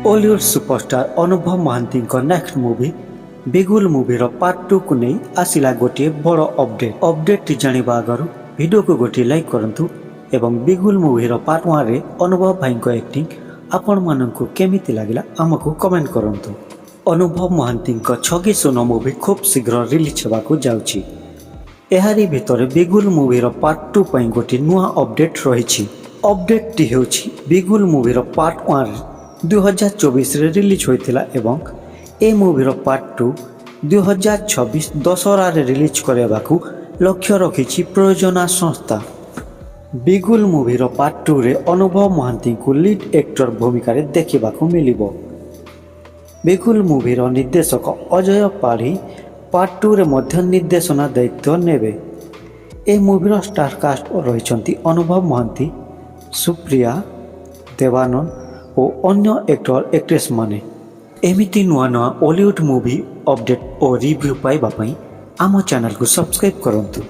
Ollywood superstar अनुभव Mahanti next movie बिगुल मूवीर part 2 को नहीं आसिला गोटे बड़ अपडेट जानिबा आगरु वीडियो को गोटे लाइक करंतु एवं बिगुल मूवीर पार्ट 1 रे अनुभव भाई को एक्टिंग आपण माननकु केमिति लागिला हमकु कमेंट करंतु। अनुभव महांती 6 सुनो मूवी खूब शीघ्र रिलीज हेबाकु जाउची। एहारी भितरे बिगुल मूवीर पार्ट 2 पई गोटे नुआ अपडेट रहिछि। अपडेट टी हेउछि बिगुल मूवीर पार्ट 1 2024 रे रिलीज होइथिला एवं ए मूवीर पार्ट 2 2026 दशहरा रे रिलीज करबाकू लक्ष्य रखिछि प्रयोजना संस्था। बिगुल मूवीर पार्ट 2 रे अनुभव महांती को लीड एक्टर भूमिका रे देखिबाकू मिलिबो। बिगुल मूवीर निर्देशक अजय पाढ़ी पार्ट 2 रे मध्य निर्देशना दायित्व नेबे। ए मूवीर स्टार कास्ट रहिछंती अनुभव महांती, सुप्रिया, देवानंद और अन्य एक्टर एक्ट्रेस माने। एमिति नुआ नुआ ओलीवुड मूवी अपडेट और रिव्यू पाइबा पई आम चैनल को सब्सक्राइब करंतु।